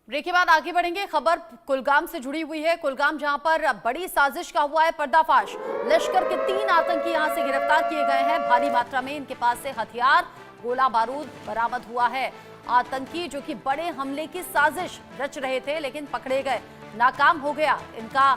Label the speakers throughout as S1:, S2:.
S1: Break के बाद आगे बढ़ेंगे। खबर कुलगाम से जुड़ी हुई है। कुलगाम जहां पर बड़ी साजिश का हुआ है पर्दाफाश। लश्कर के 3 आतंकी यहां से गिरफ्तार किए गए हैं। भारी मात्रा में इनके पास से हथियार, गोला बारूद बरामद हुआ है। आतंकी जो कि बड़े हमले की साजिश रच रहे थे लेकिन पकड़े गए, नाकाम हो गया इनका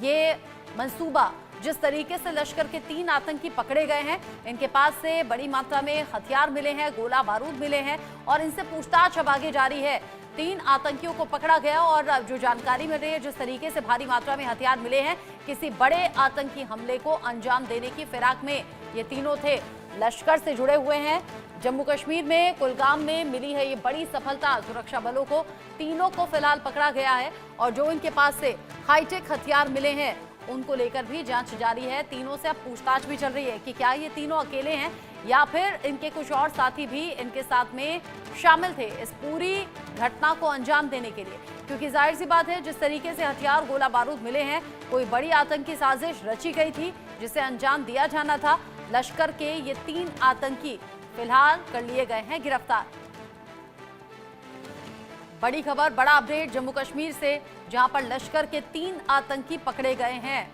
S1: ये मंसूबा। जिस तरीके से लश्कर के 3 आतंकी पकड़े गए हैं, इनके पास से बड़ी मात्रा में हथियार मिले हैं, गोला बारूद मिले हैं और इनसे पूछताछ अब आगे जारी है। 3 आतंकियों को पकड़ा गया और जो जानकारी मिल रही है, जिस तरीके से भारी मात्रा में हथियार मिले हैं, किसी बड़े आतंकी हमले को अंजाम देने की फिराक में ये तीनों थे। लश्कर से जुड़े हुए हैं। जम्मू कश्मीर में कुलगाम में मिली है ये बड़ी सफलता सुरक्षा बलों को। तीनों को फिलहाल पकड़ा गया है और जो इनके पास से हाईटेक हथियार मिले हैं उनको लेकर भी जांच जारी है। तीनों से अब पूछताछ भी चल रही है कि क्या ये तीनों अकेले हैं या फिर इनके कुछ और साथी भी इनके साथ में शामिल थे इस पूरी घटना को अंजाम देने के लिए। क्योंकि जाहिर सी बात है, जिस तरीके से हथियार, गोला बारूद मिले हैं, कोई बड़ी आतंकी साजिश रची गई थी जिसे अंजाम दिया जाना था। लश्कर के ये 3 आतंकी फिलहाल कर लिए गए हैं गिरफ्तार। बड़ी खबर, बड़ा अपडेट जम्मू कश्मीर से, जहां पर लश्कर के 3 आतंकी पकड़े गए हैं।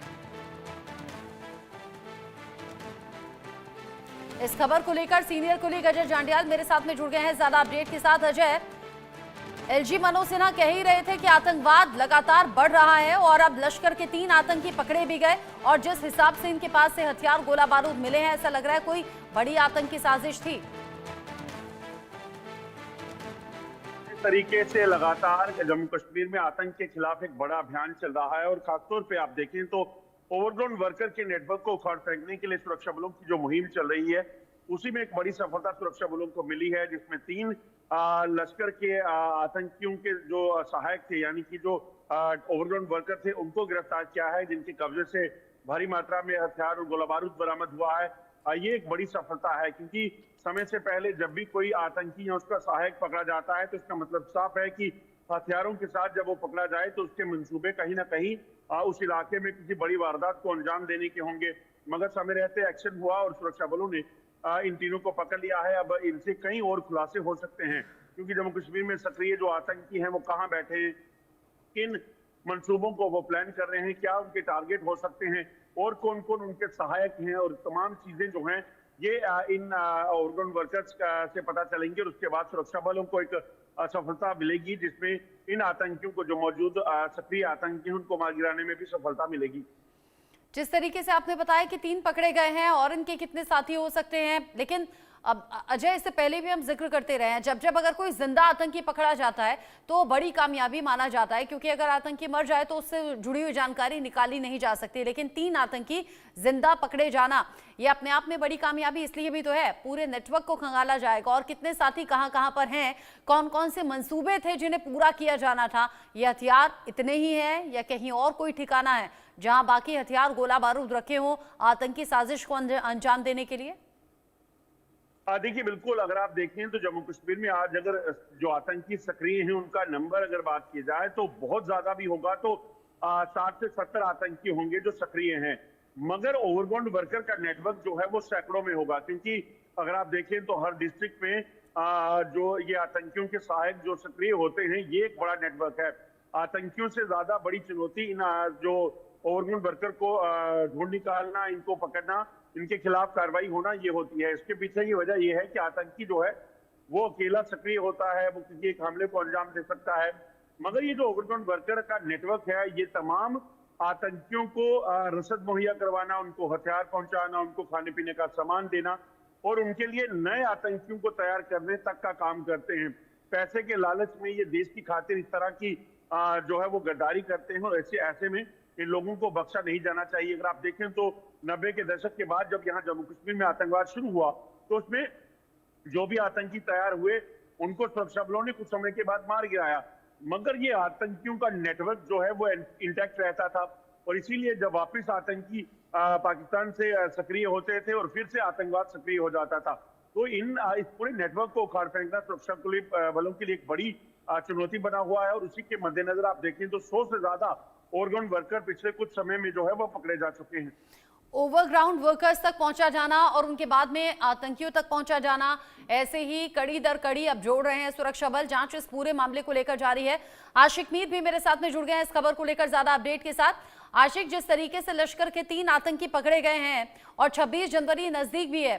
S1: इस खबर को लेकर सीनियर कुलीग अजय जांडियाल मेरे साथ में जुड़ गए हैं ज्यादा अपडेट के साथ। अजय, एलजी मनोज सिन्हा कह ही रहे थे कि आतंकवाद लगातार बढ़ रहा है और अब लश्कर के 3 आतंकी पकड़े भी गए और जिस हिसाब से इनके पास से हथियार, गोला बारूद मिले हैं, ऐसा लग रहा है कोई बड़ी आतंकी साजिश थी।
S2: तरीके से लगातार जम्मू कश्मीर में आतंक के खिलाफ एक बड़ा अभियान चल रहा है और खासतौर पे आप देखें तो ओवरग्राउंड वर्कर के नेटवर्क को उखाड़ फेंकने के लिए सुरक्षा बलों की जो मुहिम चल रही है, उसी में एक बड़ी सफलता सुरक्षा बलों को मिली है, जिसमें 3 लश्कर के आतंकियों के जो सहायक थे, यानी कि जो ओवरग्राउंड वर्कर थे, उनको गिरफ्तार किया है, जिनके कब्जे से भारी मात्रा में हथियार और गोला बारूद बरामद हुआ है। ये एक बड़ी सफलता है क्योंकि समय से पहले जब भी कोई आतंकी या उसका सहायक पकड़ा जाता है तो इसका मतलब साफ है कि हथियारों के साथ जब वो पकड़ा जाए तो उसके मंसूबे कहीं ना कहीं उस इलाके में किसी बड़ी वारदात को अंजाम देने के होंगे। मगर समय रहते एक्शन हुआ और सुरक्षा बलों ने इन तीनों को पकड़ लिया है। अब इनसे कई और खुलासे हो सकते हैं क्योंकि जम्मू कश्मीर में सक्रिय जो आतंकी हैं वो कहाँ बैठे हैं, किन मंसूबों को वो प्लान कर रहे हैं, क्या उनके टारगेट हो सकते हैं और कौन कौन उनके सहायक हैं, और तमाम चीजें जो हैं ये इन ओवरग्राउंड वर्कर्स से पता चलेंगी और उसके बाद सुरक्षा बलों को एक सफलता मिलेगी, जिसमें इन आतंकियों को, जो मौजूद सक्रिय आतंकी हैं, उनको मार गिराने में भी सफलता मिलेगी।
S1: जिस तरीके से आपने बताया कि 3 पकड़े गए हैं और इनके कितने साथी हो सकते हैं, लेकिन अब अजय, इससे पहले भी हम जिक्र करते रहे हैं, जब अगर कोई जिंदा आतंकी पकड़ा जाता है तो बड़ी कामयाबी माना जाता है, क्योंकि अगर आतंकी मर जाए तो उससे जुड़ी हुई जानकारी निकाली नहीं जा सकती। लेकिन 3 आतंकी जिंदा पकड़े जाना ये अपने आप में बड़ी कामयाबी इसलिए भी तो है, पूरे नेटवर्क को खंगाला जाएगा और कितने साथी कहां कहां पर हैं, कौन कौन से मंसूबे थे जिन्हें पूरा किया जाना था, ये हथियार इतने ही हैं या कहीं और कोई ठिकाना है जहां बाकी हथियार, गोला बारूद रखे हों आतंकी साजिश को अंजाम देने के लिए।
S2: देखिए, बिल्कुल, अगर आप देखें तो जम्मू कश्मीर में आज अगर जो आतंकी सक्रिय हैं उनका नंबर अगर बात की जाए तो बहुत ज्यादा भी होगा, तो 60 से 70 आतंकी होंगे जो सक्रिय हैं। मगर ओवरग्राउंड वर्कर का नेटवर्क जो है वो सैकड़ों में होगा, क्योंकि अगर आप देखें तो हर डिस्ट्रिक्ट में जो ये आतंकियों के सहायक जो सक्रिय होते हैं, ये एक बड़ा नेटवर्क है। आतंकियों से ज्यादा बड़ी चुनौती इन जो ओवरग्राउंड वर्कर को ढूंढ निकालना, इनको पकड़ना, इनके खिलाफ कार्रवाई होना, ये होती है। इसके पीछे की वजह यह है कि आतंकी जो है वो अकेला सक्रिय होता है, वो किसी एक हमले को अंजाम दे सकता है। मगर ये जो ओवरग्राउंड वर्कर का नेटवर्क है, ये तमाम आतंकियों को रसद मुहैया करवाना, उनको हथियार पहुंचाना, उनको खाने पीने का सामान देना और उनके लिए नए आतंकियों को तैयार करने तक का काम करते हैं। पैसे के लालच में ये देश की खातिर इस तरह की जो है वो गद्दारी करते हैं और ऐसे में इन लोगों को बख्शा नहीं जाना चाहिए। अगर आप देखें तो 90 के दशक के बाद जब यहाँ जम्मू कश्मीर में आतंकवाद शुरू हुआ तो उसमें जो भी आतंकी तैयार हुए उनको सुरक्षा बलों ने कुछ समय के बाद मार गिराया, मगर ये आतंकियों का नेटवर्क जो है वो इंटैक्ट रहता था और इसीलिए जब वापस आतंकी पाकिस्तान से सक्रिय होते थे और फिर से आतंकवाद सक्रिय हो जाता था, तो इस पूरे नेटवर्क को उखाड़ फेंकना सुरक्षा बलों के लिए एक बड़ी चुनौती बना हुआ है। और उसी के मद्देनजर आप देखें तो 100 से ज्यादा ओवरग्राउंड वर्कर पिछले कुछ समय में जो है वो पकड़े जा चुके हैं।
S1: ओवरग्राउंड वर्कर्स तक पहुंचा जाना और उनके बाद में आतंकियों तक पहुंचा जाना, ऐसे ही कड़ी दर कड़ी अब जोड़ रहे हैं सुरक्षा बल। जांच इस पूरे मामले को लेकर जारी है। आशिक मीर भी मेरे साथ में जुड़ गए हैं इस खबर को लेकर ज्यादा अपडेट के साथ। आशिक, जिस तरीके से लश्कर के 3 आतंकी पकड़े गए हैं और 26 जनवरी नजदीक भी है,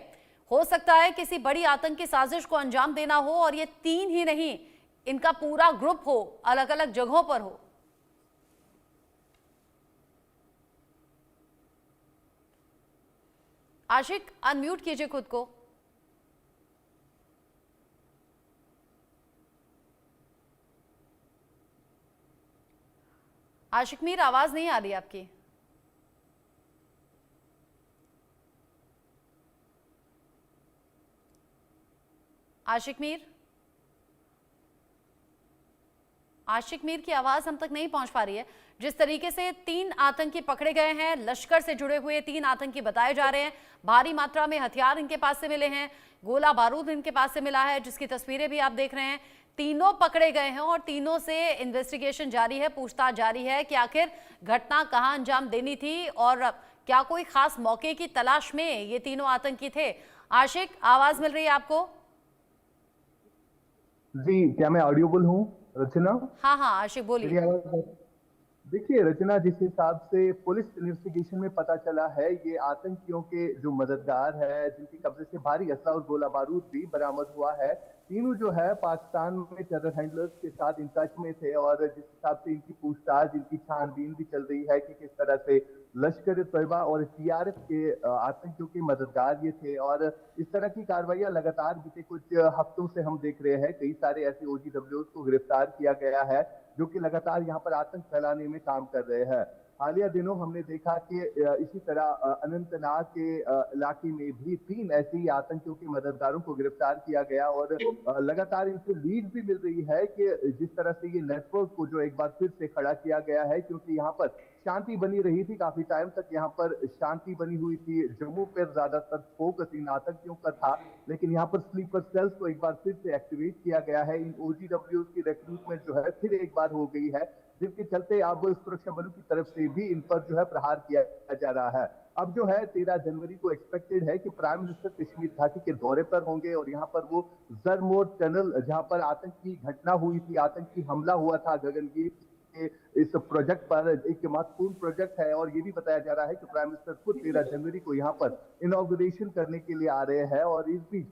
S1: हो सकता है किसी बड़ी आतंकी साजिश को अंजाम देना हो और ये 3 ही नहीं, इनका पूरा ग्रुप हो, अलग अलग जगहों पर हो। आशिक, अनम्यूट कीजिए खुद को। आशिक मीर, आवाज नहीं आ रही आपकी। आशिक मीर, आशिक मीर की आवाज हम तक नहीं पहुंच पा रही है। जिस तरीके से 3 आतंकी पकड़े गए हैं, लश्कर से जुड़े हुए 3 आतंकी बताए जा रहे हैं, भारी मात्रा में हथियार इनके पास से मिले हैं, गोला बारूद इनके पास से मिला है, जिसकी तस्वीरें भी आप देख रहे हैं। तीनों पकड़े गए हैं और तीनों से इन्वेस्टिगेशन जारी है, पूछताछ जारी है कि आखिर घटना कहां अंजाम देनी थी और क्या कोई खास मौके की तलाश में ये तीनों आतंकी थे। आशिक, आवाज मिल रही है आपको?
S3: जी, क्या मैं ऑडियोबल हूँ रचना?
S1: हाँ हाँ आशिक, बोलिए।
S3: देखिए रचना, जिस हिसाब से पुलिस इन्वेस्टिगेशन में पता चला है, ये आतंकियों के जो मददगार है, जिनके कब्जे से भारी असला और गोला बारूद भी बरामद हुआ है, तीनों जो है पाकिस्तान में टेरर हैंडलर्स के साथ इन टच में थे और जिस हिसाब से इनकी पूछताछ, इनकी छानबीन भी चल रही है कि किस तरह से लश्कर तैयबा और टीआरएफ के आतंकियों के मददगार ये थे। और इस तरह की कार्रवाइयां लगातार बीते कुछ हफ्तों से हम देख रहे हैं। कई सारे ऐसे ओजीडब्ल्यूज को गिरफ्तार किया गया है जो कि लगातार यहाँ पर आतंक फैलाने में काम कर रहे हैं। हालिया दिनों हमने देखा कि इसी तरह अनंतनाग के इलाके में भी 3 ऐसे ही आतंकियों के मददगारों को गिरफ्तार किया गया और लगातार इनसे लीड भी मिल रही है कि जिस तरह से ये नेटवर्क को जो एक बार फिर से खड़ा किया गया है, क्योंकि यहाँ पर शांति बनी रही थी, काफी टाइम तक यहाँ पर शांति बनी हुई थी। जम्मू पर ज्यादातर फोकस इन आतंकियों का था, लेकिन यहाँ पर स्लीपर सेल्स को एक बार फिर से एक्टिवेट किया गया है। इन ओजीडब्ल्यूज की रिक्रूटमेंट जो है फिर एक बार हो गई है, जिसके चलते अब सुरक्षा बलों की तरफ से भी इन पर जो है प्रहार किया जा रहा है। अब जो है 13 जनवरी को एक्सपेक्टेड है कि प्राइम मिनिस्टर कश्मीर घाटी के दौरे पर होंगे और यहाँ पर वो जरमोर टनल, जहाँ पर आतंकी घटना हुई थी, आतंकी हमला हुआ था गगनगिरी के इस प्रोजेक्ट पर, एक महत्वपूर्ण प्रोजेक्ट है और ये भी बताया जा रहा है कि प्राइम मिनिस्टर खुद 13 जनवरी को यहाँ पर इनॉग्रेशन करने के लिए आ रहे हैं। और इस बीच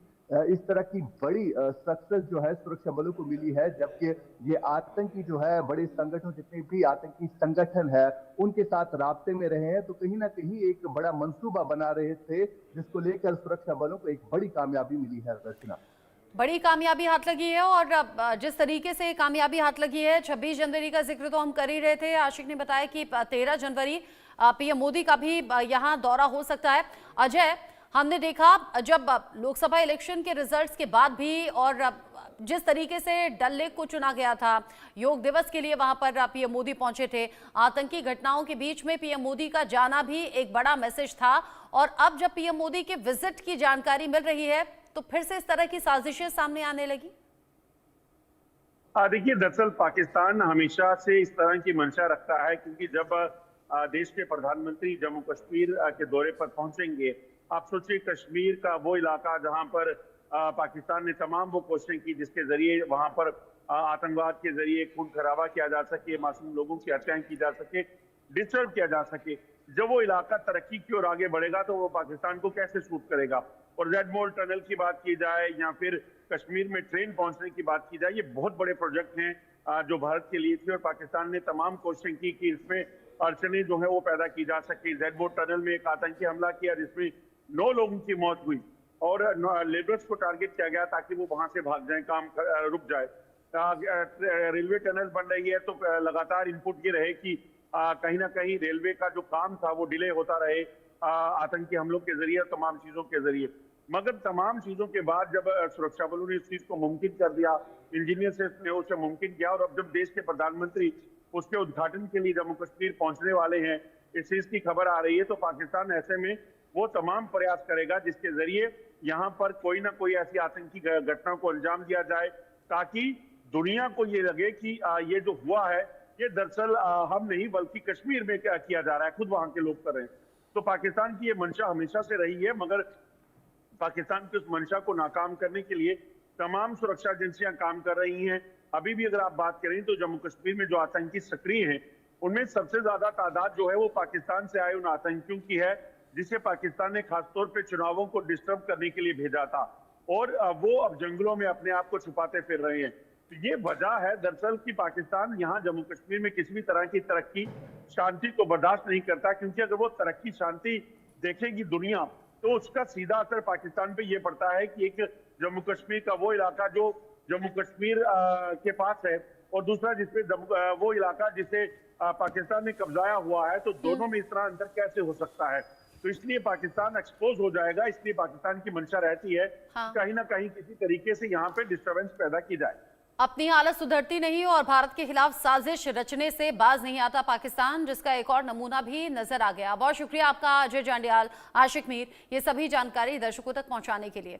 S3: इस तरह की बड़ी सक्सेस जो है सुरक्षा बलों को मिली है, जबकि ये आतंकी जो है बड़े संगठन, जितने भी आतंकी संगठन है, उनके साथ राब्ते में रहे हैं, तो कहीं ना कहीं एक बड़ा मंसूबा बना रहे थे, जिसको लेकर सुरक्षा बलों को एक बड़ी कामयाबी मिली है। रचना,
S1: बड़ी कामयाबी हाथ लगी है और जिस तरीके से कामयाबी हाथ लगी है, 26 जनवरी का जिक्र तो हम कर ही रहे थे। आशिक ने बताया कि 13 जनवरी पीएम मोदी का भी यहाँ दौरा हो सकता है। अजय, हमने देखा जब लोकसभा इलेक्शन के रिजल्ट्स के बाद भी और जिस तरीके से डल लेक को चुना गया था, योग दिवस के लिए वहां पर पीएम मोदी पहुंचे थे, आतंकी घटनाओं के बीच में पीएम मोदी का जाना भी एक बड़ा मैसेज था। और अब जब पीएम मोदी के विजिट की जानकारी मिल रही है तो फिर से इस तरह की साजिशें सामने आने लगी।
S2: देखिए, दरअसल पाकिस्तान हमेशा से इस तरह की मंशा रखता है, क्योंकि जब देश के प्रधानमंत्री जम्मू कश्मीर के दौरे पर पहुंचेंगे, आप सोचिए कश्मीर का वो इलाका जहां पर पाकिस्तान ने तमाम वो कोशिशें की जिसके जरिए वहां पर आतंकवाद के जरिए खून खराबा किया जा सके, मासूम लोगों की हत्याएं की जा सके, डिस्टर्ब किया जा सके। जब वो इलाका तरक्की की ओर आगे बढ़ेगा तो वो पाकिस्तान को कैसे सूट करेगा। और जेडमोर टनल की बात की जाए या फिर कश्मीर में ट्रेन पहुंचने की बात की जाए, ये बहुत बड़े प्रोजेक्ट हैं जो भारत के लिए थे और पाकिस्तान ने तमाम कोशिशें की कि इसमें अड़चने जो है वो पैदा की जा सके। जेडमोर टनल में एक आतंकी हमला किया जिसमें 9 लोगों की मौत हुई और लेबर्स को टारगेट किया गया ताकि वो वहां से भाग जाएं, काम रुक जाए। रेलवे टनल बन रही है तो लगातार इनपुट ये रहे कि कहीं ना कहीं रेलवे का जो काम था वो डिले होता रहे आतंकी हमलों के जरिए, तमाम चीजों के जरिए। मगर तमाम चीजों के बाद जब सुरक्षा बलों ने इस चीज को मुमकिन कर दिया, इंजीनियर ने उसे मुमकिन किया और अब जब देश के प्रधानमंत्री उसके उद्घाटन के लिए जम्मू कश्मीर पहुंचने वाले हैं, इस चीज की खबर आ रही है, तो पाकिस्तान ऐसे में वो तमाम प्रयास करेगा जिसके जरिए यहाँ पर कोई ना कोई ऐसी आतंकी घटना को अंजाम दिया जाए ताकि दुनिया को ये लगे कि ये जो हुआ है ये दरअसल हम नहीं बल्कि कश्मीर में किया जा रहा है, खुद वहां के लोग कर रहे हैं। तो पाकिस्तान की ये मंशा हमेशा से रही है, मगर पाकिस्तान की उस मंशा को नाकाम करने के लिए तमाम सुरक्षा एजेंसियां काम कर रही हैं। अभी भी अगर आप बात करें तो जम्मू कश्मीर में जो आतंकी सक्रिय हैं, उनमें सबसे ज्यादा तादाद जो है वो पाकिस्तान से आए उन आतंकियों की है, जिसे पाकिस्तान ने खासतौर पे चुनावों को डिस्टर्ब करने के लिए भेजा था, और वो अब जंगलों में अपने आप को छुपाते फिर रहे हैं। तो ये वजह है दरअसल कि पाकिस्तान यहाँ जम्मू कश्मीर में किसी भी तरह की तरक्की शांति को बर्दाश्त नहीं करता, क्योंकि अगर वो तरक्की शांति देखेगी दुनिया तो उसका सीधा असर पाकिस्तान पे ये पड़ता है कि एक जम्मू कश्मीर का वो इलाका जो जम्मू कश्मीर के पास है, और दूसरा जिसपे वो इलाका जिसे पाकिस्तान ने कब्जाया हुआ है, तो दोनों में इस तरह अंतर कैसे हो सकता है। तो इसलिए पाकिस्तान एक्सपोज हो जाएगा, इसलिए पाकिस्तान की मंशा रहती है
S1: हाँ।
S2: कहीं ना कहीं किसी तरीके से यहाँ पे डिस्टर्बेंस पैदा की जाए।
S1: अपनी हालत सुधरती नहीं और भारत के खिलाफ साजिश रचने से बाज नहीं आता पाकिस्तान, जिसका एक और नमूना भी नजर आ गया। बहुत शुक्रिया आपका अजय जांडियाल, आशिक मीर, ये सभी जानकारी दर्शकों तक पहुंचाने के लिए।